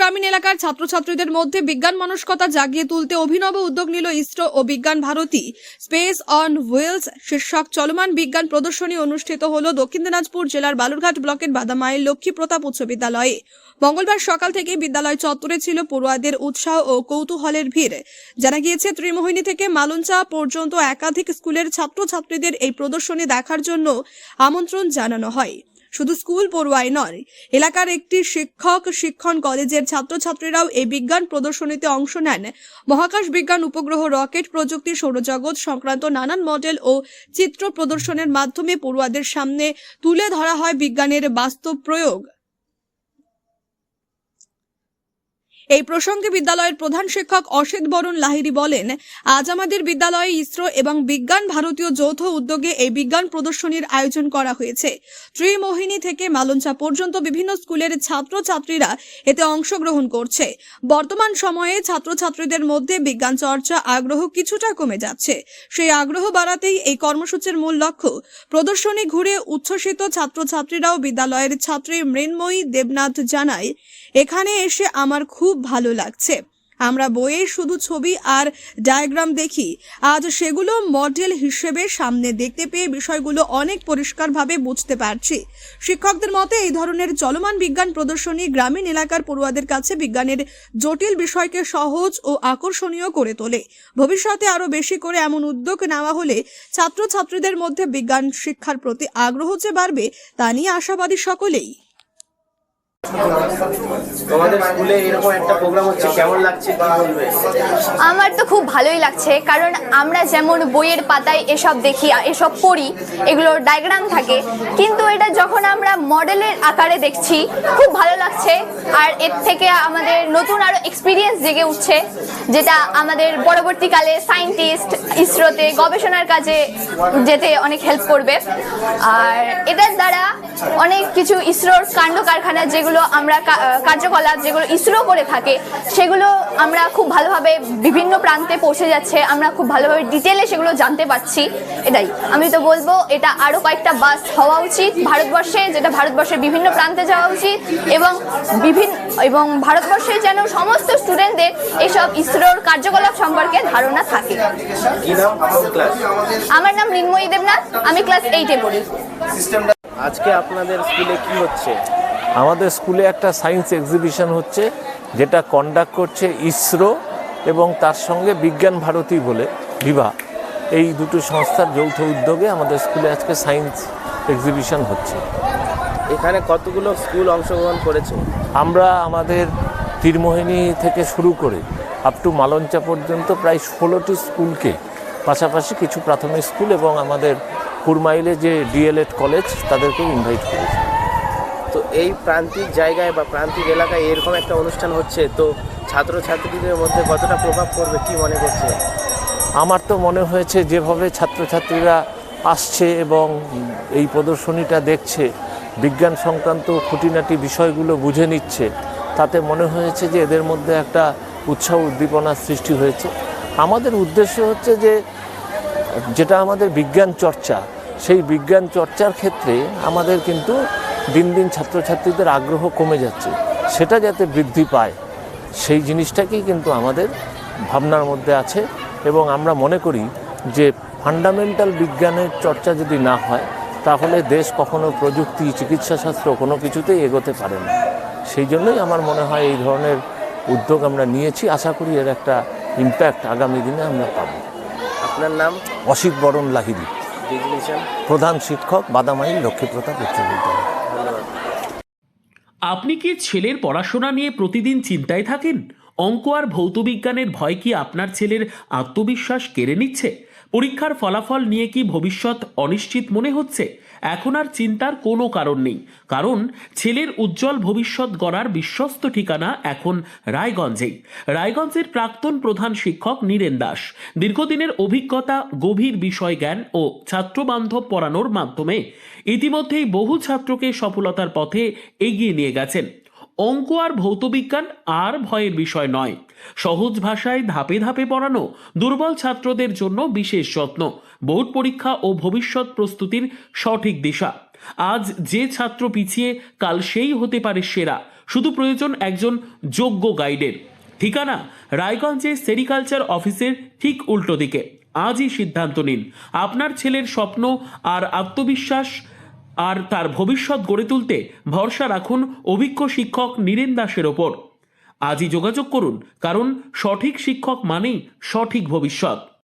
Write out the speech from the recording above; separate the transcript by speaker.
Speaker 1: গ্রামীণ এলাকার ছাত্রছাত্রীদের মধ্যে বিজ্ঞান মানসিকতা জাগিয়ে তুলতে অভিনব উদ্যোগ নিল ইসরো ও বিজ্ঞান ভারতী। স্পেস অন হুইলস শীর্ষক চলমান বিজ্ঞান প্রদর্শনী অনুষ্ঠিত হল দক্ষিণ দিনাজপুর জেলার বালুরঘাট ব্লকের বাদামাইল লক্ষ্মী প্রতাপ উচ্চ বিদ্যালয়ে। মঙ্গলবার সকাল থেকে বিদ্যালয় চত্বরে ছিল পড়ুয়াদের উৎসাহ ও কৌতূহলের ভিড়। জানা গিয়েছে, ত্রিমোহিনী থেকে মালঞ্চা পর্যন্ত একাধিক স্কুলের ছাত্রছাত্রীদের এই প্রদর্শনী দেখার জন্য আমন্ত্রণ জানানো হয়। শুধু স্কুল পড়ুয়াই নয়, এলাকার একটি শিক্ষণ কলেজের ছাত্রছাত্রীরাও এই বিজ্ঞান প্রদর্শনীতে অংশ নেন। মহাকাশ বিজ্ঞান, উপগ্রহ, রকেট প্রযুক্তি, সৌরজগৎ সংক্রান্ত নানান মডেল ও চিত্র প্রদর্শনের মাধ্যমে পড়ুয়াদের সামনে তুলে ধরা হয় বিজ্ঞানের বাস্তব প্রয়োগ। এই প্রসঙ্গে বিদ্যালয়ের প্রধান শিক্ষক অসিত বরণ লাহিড়ী বলেন, আজ আমাদের বিদ্যালয়ে ইসরো এবং বিজ্ঞান ভারতীয় যৌথ উদ্যোগে এই বিজ্ঞান প্রদর্শনীর আয়োজন করা হয়েছে। ত্রিমোহিনী থেকে মালঞ্চা পর্যন্ত বিভিন্ন স্কুলের ছাত্রছাত্রীরা এতে অংশগ্রহণ করছে। বর্তমান সময়ে ছাত্রছাত্রীদের মধ্যে বিজ্ঞান চর্চা আগ্রহ কিছুটা কমে যাচ্ছে। সেই আগ্রহ বাড়াতেই এই কর্মসূচির মূল লক্ষ্য। প্রদর্শনী ঘুরে উচ্ছ্বসিত ছাত্রছাত্রীরাও বিদ্যালয়ের ছাত্রী মৃন্ময়ী দেবনাথ জানায়, এখানে এসে আমার খুব ভালো লাগছে। আমরা বইয়ে শুধু ছবি আর ডায়াগ্রাম দেখি, আজ সেগুলো মডেল হিসেবে সামনে দেখতে পেয়ে বিষয়গুলো অনেক পরিষ্কারভাবে বুঝতে পারছি। শিক্ষকদের মতে এই ধরনের চলমান বিজ্ঞান প্রদর্শনী গ্রামীণ এলাকার পড়ুয়াদের কাছে বিজ্ঞানের জটিল বিষয়কে সহজ ও আকর্ষণীয় করে তোলে। ভবিষ্যতে আরো বেশি করে এমন উদ্যোগ নেওয়া হলে ছাত্রছাত্রীদের মধ্যে বিজ্ঞান শিক্ষার প্রতি আগ্রহ যে বাড়বে তা নিয়ে আশাবাদী সকলেই।
Speaker 2: তোমাদের স্কুলে এরকম একটা প্রোগ্রাম হচ্ছে, কেমন লাগছে, কি বলবে?
Speaker 3: আমার তো খুব ভালোই লাগছে, কারণ আমরা যেমন বইয়ের পাতায় এসব দেখি, এসব পড়ি, এগুলোর ডায়াগ্রাম থাকে, কিন্তু এটা যখন আমরা মডেলের আকারে দেখছি খুব ভালো লাগছে। আর এর থেকে আমাদের নতুন আরো এক্সপিরিয়েন্স জেগে উঠছে, যেটা আমাদের পরবর্তীকালে সায়েন্টিস্ট, ইসরোতে গবেষণার কাজে যেতে অনেক হেল্প করবে। আর এটার দ্বারা অনেক কিছু ইসরোর কাণ্ড কারখানা, যেগুলো আমরা কার্যকলাপ যেগুলো ইসরো করে থাকে, সেগুলো আমরা খুব ভালোভাবে বিভিন্ন প্রান্তে পৌঁছে যাচ্ছে। আমরা খুব ভালোভাবে ডিটেলে সেগুলো জানতে পারছি। এটাই আমি তো বলবো, এটা আরো কয়েকটা বাস হওয়া উচিত ভারতবর্ষে, যেটা ভারতবর্ষের বিভিন্ন প্রান্তে যাওয়া উচিত, এবং ভারতবর্ষে যেন সমস্ত স্টুডেন্টদের এসব ইসরোর কার্যকলাপ সম্পর্কে ধারণা থাকে। আমার নাম মৃন্ময়ী দেবনাথ, আমি ক্লাস 8-এ পড়ি।
Speaker 2: আজকে আপনাদের স্কুলে কি হচ্ছে?
Speaker 4: আমাদের স্কুলে একটা সায়েন্স এক্সিবিশন হচ্ছে, যেটা কন্ডাক্ট করছে ইসরো এবং তার সঙ্গে বিজ্ঞান ভারতী বলে বিভাগ। এই দুটো সংস্থার যৌথ উদ্যোগে আমাদের স্কুলে আজকে সায়েন্স এক্সিবিশন হচ্ছে।
Speaker 2: এখানে কতগুলো স্কুল অংশগ্রহণ করেছে?
Speaker 4: আমরা আমাদের তীরমোহিনী থেকে শুরু করে আপ টু মালঞ্চা পর্যন্ত প্রায় 16টি স্কুলকে, পাশাপাশি কিছু প্রাথমিক স্কুল এবং আমাদের কুরমাইলে যে ডিএলএড কলেজ, তাদেরকে ইনভাইট করেছি।
Speaker 2: তো এই প্রান্তিক জায়গায় বা প্রান্তিক এলাকায় এরকম একটা অনুষ্ঠান হচ্ছে, তো ছাত্রছাত্রীদের মধ্যে কতটা প্রভাব পড়বে, কি মনে করছে?
Speaker 4: আমার তো মনে হয়েছে যেভাবে ছাত্রছাত্রীরা আসছে এবং এই প্রদর্শনীটা দেখছে, বিজ্ঞান সংক্রান্ত খুঁটিনাটি বিষয়গুলো বুঝে নিচ্ছে, তাতে মনে হয়েছে যে এদের মধ্যে একটা উৎসাহ উদ্দীপনার সৃষ্টি হয়েছে। আমাদের উদ্দেশ্য হচ্ছে যে যেটা আমাদের বিজ্ঞান চর্চা, সেই বিজ্ঞান চর্চার ক্ষেত্রে আমাদের কিন্তু দিন দিন ছাত্রছাত্রীদের আগ্রহ কমে যাচ্ছে, সেটা যাতে বৃদ্ধি পায় সেই জিনিসটাকেই কিন্তু আমাদের ভাবনার মধ্যে আছে। এবং আমরা মনে করি যে ফান্ডামেন্টাল বিজ্ঞানের চর্চা যদি না হয়, তাহলে দেশ কখনো প্রযুক্তি, চিকিৎসাশাস্ত্র কোনো কিছুতেই এগোতে পারে না। সেই জন্যই আমার মনে হয় এই ধরনের উদ্যোগ আমরা নিয়েছি। আশা করি এর একটা ইম্প্যাক্ট আগামী দিনে আমরা পাব।
Speaker 2: আপনার নাম?
Speaker 4: অসিত বরণ লাহিড়ী, প্রধান শিক্ষক, বাদামাইল লক্ষ্মী প্রতাপ উচ্চ বিদ্যালয়।
Speaker 5: আপনি কি ছেলের পড়াশোনা নিয়ে প্রতিদিন চিন্তায় থাকেন? অঙ্ক আর ভৌতবিজ্ঞানের ভয় কি আপনার ছেলের আত্মবিশ্বাস কেড়ে নিচ্ছে? পরীক্ষার ফলাফল নিয়ে কি ভবিষ্যৎ অনিশ্চিত মনে হচ্ছে? এখন আর চিন্তার কোনো কারণ নেই, কারণ ছেলের উজ্জ্বল ভবিষ্যৎ গড়ার বিশ্বস্ত ঠিকানা এখন রায়গঞ্জেই। রায়গঞ্জের প্রাক্তন প্রধান শিক্ষক নীরেন দাস দীর্ঘদিনের অভিজ্ঞতা, গভীর বিষয় জ্ঞান ও ছাত্রবান্ধব পড়ানোর মাধ্যমে ইতিমধ্যেই বহু ছাত্রকে সফলতার পথে এগিয়ে নিয়ে গেছেন। অঙ্ক আর ভৌতবিজ্ঞান আর ভয়ের বিষয় নয়, সহজ ভাষায় ধাপে ধাপে পড়ানো, দুর্বল ছাত্রদের জন্য বিশেষ যত্ন, বোর্ড পরীক্ষা ও ভবিষ্যৎ প্রস্তুতির সঠিক দিশা। আজ যে ছাত্র পিছিয়ে, কাল সেই হতে পারে সেরা। শুধু প্রয়োজন একজন যোগ্য গাইডের। ঠিকানা রায়গঞ্জে সেরিকালচার অফিসের ঠিক উল্টো দিকে। আজই সিদ্ধান্ত নিন। আপনার ছেলের স্বপ্ন আর আত্মবিশ্বাস আর তার ভবিষ্যৎ গড়ে তুলতে ভরসা রাখুন অভিজ্ঞ শিক্ষক নীরেন দাসের ওপর। আজই যোগাযোগ করুন, কারণ সঠিক শিক্ষক মানেই সঠিক ভবিষ্যৎ।